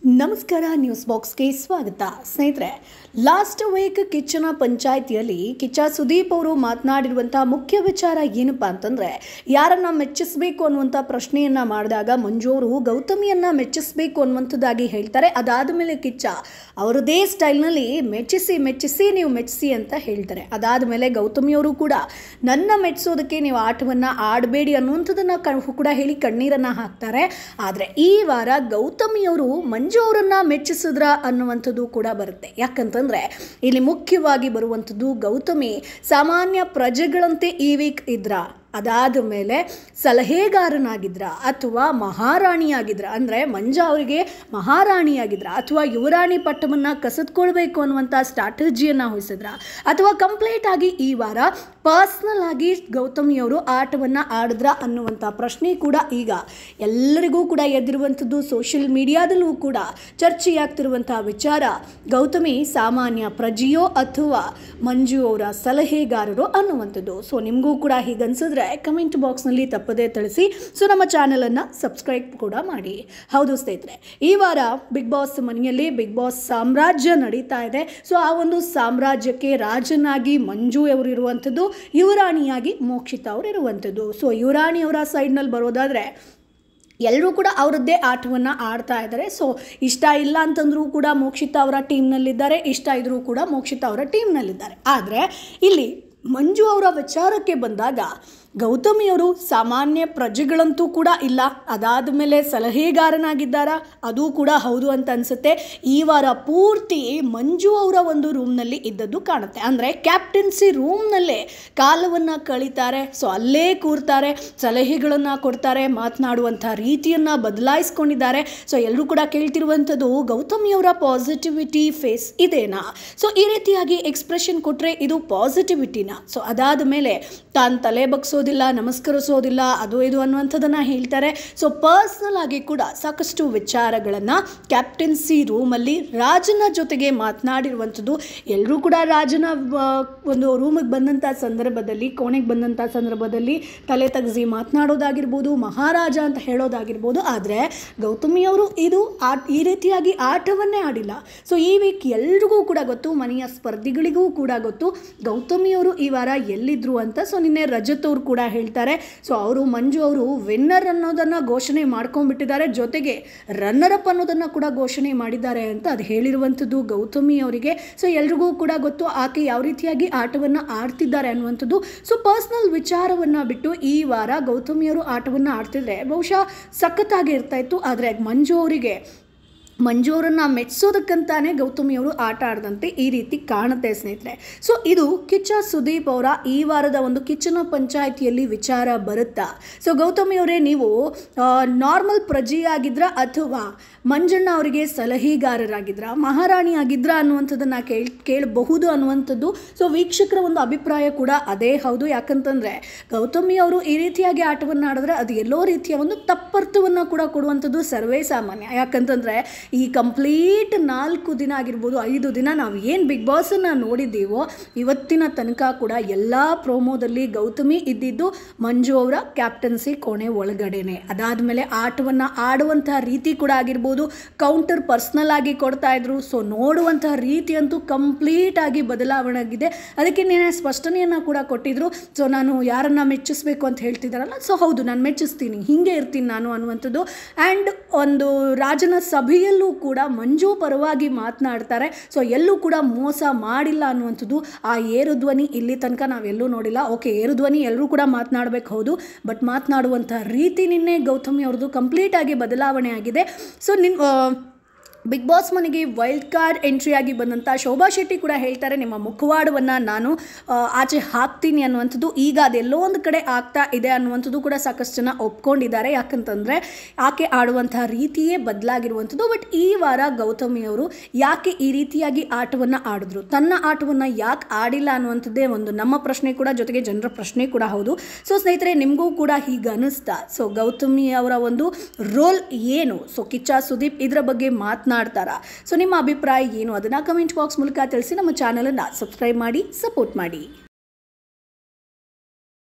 ನಮಸ್ಕಾರ ನ್ಯೂಸ್ ಬಾಕ್ಸ್ಗೆ ಸ್ವಾಗತ ಸ್ನೇಹಿತರೆ. ಲಾಸ್ಟ್ ವೀಕ್ ಕಿಚ್ಚನ ಪಂಚಾಯಿತಿಯಲ್ಲಿ ಕಿಚ್ಚ ಸುದೀಪ್ ಅವರು ಮಾತನಾಡಿರುವಂಥ ಮುಖ್ಯ ವಿಚಾರ ಏನಪ್ಪಾ ಅಂತಂದರೆ, ಯಾರನ್ನು ಮೆಚ್ಚಿಸಬೇಕು ಅನ್ನುವಂಥ ಪ್ರಶ್ನೆಯನ್ನು ಮಾಡಿದಾಗ ಮಂಜು ಅವರು ಗೌತಮಿಯನ್ನು ಮೆಚ್ಚಿಸಬೇಕು ಅನ್ನುವಂಥದ್ದಾಗಿ ಹೇಳ್ತಾರೆ. ಅದಾದ ಮೇಲೆ ಕಿಚ್ಚ ಅವರದೇ ಸ್ಟೈಲ್ನಲ್ಲಿ ಮೆಚ್ಚಿಸಿ ನೀವು ಮೆಚ್ಚಿಸಿ ಅಂತ ಹೇಳ್ತಾರೆ. ಅದಾದ ಮೇಲೆ ಗೌತಮಿಯವರು ಕೂಡ ನನ್ನ ಮೆಚ್ಚಿಸೋದಕ್ಕೆ ನೀವು ಆಟವನ್ನು ಆಡಬೇಡಿ ಅನ್ನುವಂಥದ್ದನ್ನು ಕೂಡ ಹೇಳಿ ಕಣ್ಣೀರನ್ನು ಹಾಕ್ತಾರೆ. ಆದರೆ ಈ ವಾರ ಗೌತಮಿಯವರು ಮಂಜು ಅವರನ್ನ ಮೆಚ್ಚಿಸಿದ್ರ ಅನ್ನುವಂಥದ್ದು ಕೂಡ ಬರುತ್ತೆ. ಯಾಕಂತಂದ್ರೆ ಇಲ್ಲಿ ಮುಖ್ಯವಾಗಿ ಬರುವಂಥದ್ದು ಗೌತಮಿ ಸಾಮಾನ್ಯ ಪ್ರಜೆಗಳಂತೆ ಈ ವೀಕ್ ಇದ್ರ, ಅದಾದ ಮೇಲೆ ಸಲಹೆಗಾರನಾಗಿದ್ರ ಅಥವಾ ಮಹಾರಾಣಿಯಾಗಿದ್ರ, ಅಂದರೆ ಮಂಜು ಅವರಿಗೆ ಮಹಾರಾಣಿಯಾಗಿದ್ರ ಅಥವಾ ಯುವರಾಣಿ ಪಟ್ಟವನ್ನು ಕಸಿದುಕೊಳ್ಬೇಕು ಅನ್ನುವಂಥ ಸ್ಟ್ರಾಟಜಿಯನ್ನು ವಹಿಸಿದ್ರ, ಅಥವಾ ಕಂಪ್ಲೀಟ್ ಆಗಿ ಈ ವಾರ ಪರ್ಸ್ನಲ್ ಆಗಿ ಗೌತಮಿಯವರು ಆಟವನ್ನು ಆಡಿದ್ರ ಅನ್ನುವಂಥ ಪ್ರಶ್ನೆ ಕೂಡ ಈಗ ಎಲ್ಲರಿಗೂ ಕೂಡ ಎದ್ದಿರುವಂಥದ್ದು. ಸೋಷಿಯಲ್ ಮೀಡಿಯಾದಲ್ಲೂ ಕೂಡ ಚರ್ಚೆಯಾಗ್ತಿರುವಂಥ ವಿಚಾರ, ಗೌತಮಿ ಸಾಮಾನ್ಯ ಪ್ರಜೆಯೋ ಅಥವಾ ಮಂಜು ಅವರ ಸಲಹೆಗಾರರು ಅನ್ನುವಂಥದ್ದು. ಸೊ ನಿಮಗೂ ಕೂಡ ಹೀಗನ್ಸಿದ್ರೆ ಕಮೆಂಟ್ ಬಾಕ್ಸ್ನಲ್ಲಿ ತಪ್ಪದೇ ತಿಳಿಸಿ. ಸೊ ನಮ್ಮ ಚಾನಲನ್ನು ಸಬ್ಸ್ಕ್ರೈಬ್ ಕೂಡ ಮಾಡಿ. ಹೌದು ಸ್ನೇಹಿತರೆ, ಈ ವಾರ ಬಿಗ್ ಬಾಸ್ ಮನೆಯಲ್ಲಿ ಬಿಗ್ ಬಾಸ್ ಸಾಮ್ರಾಜ್ಯ ನಡೀತಾ ಇದೆ. ಸೊ ಆ ಒಂದು ಸಾಮ್ರಾಜ್ಯಕ್ಕೆ ರಾಜನಾಗಿ ಮಂಜು ಅವರು ಇರುವಂಥದ್ದು, ಯುವರಾಣಿಯಾಗಿ ಮೋಕ್ಷಿತಾ ಅವರು ಇರುವಂಥದ್ದು. ಸೊ ಯುವರಾಣಿ ಅವರ ಸೈಡ್ನಲ್ಲಿ ಬರೋದಾದರೆ ಎಲ್ಲರೂ ಕೂಡ ಅವರದ್ದೇ ಆಟವನ್ನು ಆಡ್ತಾ ಇದ್ದಾರೆ. ಸೊ ಇಷ್ಟ ಇಲ್ಲ ಅಂತಂದ್ರೂ ಕೂಡ ಮೋಕ್ಷಿತಾ ಅವರ ಟೀಮ್ನಲ್ಲಿದ್ದಾರೆ, ಇಷ್ಟ ಇದ್ರೂ ಕೂಡ ಮೋಕ್ಷಿತಾ ಅವರ ಟೀಮ್ನಲ್ಲಿದ್ದಾರೆ. ಆದರೆ ಇಲ್ಲಿ ಮಂಜು ಅವರ ವಿಚಾರಕ್ಕೆ ಬಂದಾಗ ಗೌತಮಿಯವರು ಸಾಮಾನ್ಯ ಪ್ರಜೆಗಳಂತೂ ಕೂಡ ಇಲ್ಲ, ಅದಾದ ಮೇಲೆ ಸಲಹೆಗಾರನಾಗಿದ್ದಾರಾ ಅದು ಕೂಡ ಹೌದು ಅಂತ ಅನಿಸುತ್ತೆ. ಈ ವಾರ ಪೂರ್ತಿ ಮಂಜು ಅವರ ಒಂದು ರೂಮ್ನಲ್ಲಿ ಇದ್ದದ್ದು ಕಾಣುತ್ತೆ. ಅಂದರೆ ಕ್ಯಾಪ್ಟನ್ಸಿ ರೂಮ್ನಲ್ಲೇ ಕಾಲವನ್ನು ಕಳೀತಾರೆ. ಸೊ ಅಲ್ಲೇ ಕೂರ್ತಾರೆ, ಸಲಹೆಗಳನ್ನು ಕೊಡ್ತಾರೆ, ಮಾತನಾಡುವಂಥ ರೀತಿಯನ್ನು ಬದಲಾಯಿಸ್ಕೊಂಡಿದ್ದಾರೆ. ಸೊ ಎಲ್ಲರೂ ಕೂಡ ಕೇಳ್ತಿರುವಂಥದ್ದು ಗೌತಮಿಯವರ ಪಾಸಿಟಿವಿಟಿ ಫೇಸ್ ಇದೇನಾ, ಸೊ ಈ ರೀತಿಯಾಗಿ ಎಕ್ಸ್ಪ್ರೆಷನ್ ಕೊಟ್ಟರೆ ಇದು ಪಾಸಿಟಿವಿಟಿನಾ. ಸೊ ಅದಾದ ಮೇಲೆ ತಾನು ತಲೆ ಬಗ್ಸೋದಿಲ್ಲ, ನಮಸ್ಕರಿಸೋದಿಲ್ಲ, ಅದು ಇದು ಅನ್ನುವಂಥದ್ದನ್ನು ಹೇಳ್ತಾರೆ. ಸೊ ಪರ್ಸ್ನಲ್ ಆಗಿ ಕೂಡ ಸಾಕಷ್ಟು ವಿಚಾರಗಳನ್ನು ಕ್ಯಾಪ್ಟನ್ಸಿ ರೂಮಲ್ಲಿ ರಾಜನ ಜೊತೆಗೆ ಮಾತನಾಡಿರುವಂಥದ್ದು. ಎಲ್ಲರೂ ಕೂಡ ರಾಜನ ಒಂದು ರೂಮಿಗೆ ಬಂದಂಥ ಸಂದರ್ಭದಲ್ಲಿ, ಕೋಣೆಗೆ ಬಂದಂಥ ಸಂದರ್ಭದಲ್ಲಿ ತಲೆ ತಗ್ಸಿ ಮಾತನಾಡೋದಾಗಿರ್ಬೋದು, ಮಹಾರಾಜ ಅಂತ ಹೇಳೋದಾಗಿರ್ಬೋದು. ಆದರೆ ಗೌತಮಿಯವರು ಈ ರೀತಿಯಾಗಿ ಆಟವನ್ನೇ ಆಡಿಲ್ಲ. ಸೊ ಈ ವೀಕ್ ಎಲ್ರಿಗೂ ಕೂಡ ಗೊತ್ತು, ಮನೆಯ ಸ್ಪರ್ಧಿಗಳಿಗೂ ಕೂಡ ಗೊತ್ತು ಗೌತಮಿಯವರು ಈ ವಾರ ಎಲ್ಲಿದ್ರು ಅಂತ. ಸೊ ನಿನ್ನೆ ರಜತ್ ಅವರು ಕೂಡ ಹೇಳ್ತಾರೆ. ಸೊ ಅವರು ಮಂಜು ಅವರು ವಿನ್ನರ್ ಅನ್ನೋದನ್ನು ಘೋಷಣೆ ಮಾಡ್ಕೊಂಡ್ಬಿಟ್ಟಿದ್ದಾರೆ, ಜೊತೆಗೆ ರನ್ನರ್ ಅಪ್ ಅನ್ನೋದನ್ನು ಕೂಡ ಘೋಷಣೆ ಮಾಡಿದ್ದಾರೆ ಅಂತ ಅದು ಹೇಳಿರುವಂಥದ್ದು ಗೌತಮಿ ಅವರಿಗೆ. ಸೊ ಎಲ್ರಿಗೂ ಕೂಡ ಗೊತ್ತು ಆಕೆ ಯಾವ ರೀತಿಯಾಗಿ ಆಟವನ್ನು ಆಡ್ತಿದ್ದಾರೆ ಅನ್ನುವಂಥದ್ದು. ಸೊ ಪರ್ಸ್ನಲ್ ವಿಚಾರವನ್ನು ಬಿಟ್ಟು ಈ ವಾರ ಗೌತಮಿಯವರು ಆಟವನ್ನು ಆಡ್ತಿದ್ರೆ ಬಹುಶಃ ಸಖತ್ತಾಗಿ ಇರ್ತಾ ಇತ್ತು. ಆದರೆ ಮಂಜು ಅವರನ್ನು ಮೆಚ್ಚಿಸೋದಕ್ಕಂತಾನೆ ಗೌತಮಿಯವರು ಆಟ ಆಡದಂತೆ ಈ ರೀತಿ ಕಾಣುತ್ತೆ ಸ್ನೇಹಿತರೆ. ಸೊ ಇದು ಕಿಚ್ಚ ಸುದೀಪ್ ಅವರ ಈ ವಾರದ ಒಂದು ಕಿಚ್ಚನ ಪಂಚಾಯಿತಿಯಲ್ಲಿ ವಿಚಾರ ಬರುತ್ತಾ. ಸೊ ಗೌತಮಿಯವರೇ, ನೀವು ನಾರ್ಮಲ್ ಪ್ರಜೆಯಾಗಿದ್ರ ಅಥವಾ ಮಂಜಣ್ಣ ಅವರಿಗೆ ಸಲಹೆಗಾರರಾಗಿದ್ರ, ಮಹಾರಾಣಿ ಆಗಿದ್ರ ಅನ್ನುವಂಥದ್ದನ್ನು ಕೇಳಬಹುದು ಅನ್ನುವಂಥದ್ದು. ಸೊ ವೀಕ್ಷಕರ ಒಂದು ಅಭಿಪ್ರಾಯ ಕೂಡ ಅದೇ ಹೌದು. ಯಾಕಂತಂದರೆ ಗೌತಮಿ ಅವರು ಈ ರೀತಿಯಾಗಿ ಆಟವನ್ನು ಆಡಿದ್ರೆ ಅದು ಎಲ್ಲೋ ರೀತಿಯ ಒಂದು ತಪ್ಪರ್ಥವನ್ನು ಕೂಡ ಕೊಡುವಂಥದ್ದು ಸರ್ವೇ ಸಾಮಾನ್ಯ. ಯಾಕಂತಂದರೆ ಈ ಕಂಪ್ಲೀಟ್ 4 ದಿನ ಆಗಿರ್ಬೋದು, 5 ದಿನ ನಾವು ಏನು ಬಿಗ್ ಬಾಸನ್ನು ನೋಡಿದ್ದೀವೋ ಇವತ್ತಿನ ತನಕ ಕೂಡ ಎಲ್ಲ ಪ್ರೋಮೋದಲ್ಲಿ ಗೌತಮಿ ಇದ್ದಿದ್ದು ಮಂಜು ಅವರ ಕ್ಯಾಪ್ಟನ್ಸಿ ಕೋಣೆ ಒಳಗಡೆನೆ. ಅದಾದಮೇಲೆ ಆಟವನ್ನು ಆಡುವಂಥ ರೀತಿ ಕೂಡ ಆಗಿರ್ಬೋದು, ಕೌಂಟರ್ ಪರ್ಸ್ನಲ್ ಆಗಿ ಕೊಡ್ತಾ ಇದ್ರು. ಸೊ ನೋಡುವಂಥ ರೀತಿ ಅಂತೂ ಕಂಪ್ಲೀಟ್ ಆಗಿ ಬದಲಾವಣೆ ಆಗಿದೆ. ಅದಕ್ಕೆ ನೀನು ಸ್ಪಷ್ಟನೆಯನ್ನು ಕೂಡ ಕೊಟ್ಟಿದ್ರು. ಸೊ ನಾನು ಯಾರನ್ನು ಮೆಚ್ಚಿಸ್ಬೇಕು ಅಂತ ಹೇಳ್ತಿದ್ದಾರಲ್ಲ, ಸೊ ಹೌದು ನಾನು ಮೆಚ್ಚಿಸ್ತೀನಿ, ಹೀಗೆ ಇರ್ತೀನಿ ನಾನು ಅನ್ನುವಂಥದ್ದು. ಆ್ಯಂಡ್ ಒಂದು ರಾಜನ ಸಭೆಯಲ್ಲೂ ಕೂಡ ಮಂಜು ಪರವಾಗಿ ಮಾತನಾಡ್ತಾರೆ. ಸೊ ಎಲ್ಲೂ ಕೂಡ ಮೋಸ ಮಾಡಿಲ್ಲ ಅನ್ನುವಂಥದ್ದು. ಆ ಏರು ಧ್ವನಿ ಇಲ್ಲಿ ತನಕ ನಾವೆಲ್ಲೂ ನೋಡಿಲ್ಲ. ಓಕೆ, ಏರು ಧ್ವನಿ ಎಲ್ಲರೂ ಕೂಡ ಮಾತನಾಡಬೇಕು, ಹೌದು, ಬಟ್ ಮಾತನಾಡುವಂಥ ರೀತಿ ನಿನ್ನೆ ಗೌತಮಿ ಅವ್ರದ್ದು ಕಂಪ್ಲೀಟ್ ಆಗಿ ಬದಲಾವಣೆ ಆಗಿದೆ. ಸೊ ಬಿಗ್ ಬಾಸ್ ಮನೆಗೆ ವೈಲ್ಡ್ ಕಾರ್ಡ್ ಎಂಟ್ರಿಯಾಗಿ ಬಂದಂಥ ಶೋಭಾ ಶೆಟ್ಟಿ ಕೂಡ ಹೇಳ್ತಾರೆ, ನಿಮ್ಮ ಮುಖವಾಡವನ್ನು ನಾನು ಆಚೆ ಹಾಕ್ತೀನಿ ಅನ್ನುವಂಥದ್ದು. ಈಗ ಅದೆಲ್ಲೋ ಒಂದು ಕಡೆ ಆಗ್ತಾ ಇದೆ ಅನ್ನುವಂಥದ್ದು ಕೂಡ ಸಾಕಷ್ಟು ಜನ ಒಪ್ಕೊಂಡಿದ್ದಾರೆ. ಯಾಕಂತಂದರೆ ಆಕೆ ಆಡುವಂಥ ರೀತಿಯೇ ಬದಲಾಗಿರುವಂಥದ್ದು. ಬಟ್ ಈ ವಾರ ಗೌತಮಿಯವರು ಯಾಕೆ ಈ ರೀತಿಯಾಗಿ ಆಟವನ್ನು ಆಡಿದ್ರು, ತನ್ನ ಆಟವನ್ನು ಯಾಕೆ ಆಡಿಲ್ಲ ಅನ್ನುವಂಥದ್ದೇ ಒಂದು ನಮ್ಮ ಪ್ರಶ್ನೆ ಕೂಡ, ಜೊತೆಗೆ ಜನರ ಪ್ರಶ್ನೆ ಕೂಡ ಹೌದು. ಸೊ ಸ್ನೇಹಿತರೆ, ನಿಮಗೂ ಕೂಡ ಹೀಗೆ ಅನ್ನಿಸ್ತಾ? ಸೊ ಗೌತಮಿ ಅವರ ಒಂದು ರೋಲ್ ಏನು, ಸೊ ಕಿಚ್ಚ ಸುದೀಪ್ ಇದರ ಬಗ್ಗೆ ಮಾತನಾಡ್ತಾರಾ? ಸೊ ನಿಮ್ಮ ಅಭಿಪ್ರಾಯ ಏನು, ಅದನ್ನು ಕಮೆಂಟ್ ಬಾಕ್ಸ್ ಮೂಲಕ ತಿಳಿಸಿ. ನಮ್ಮ ಚಾನಲನ್ನು ಸಬ್ಸ್ಕ್ರೈಬ್ ಮಾಡಿ, ಸಪೋರ್ಟ್ ಮಾಡಿ.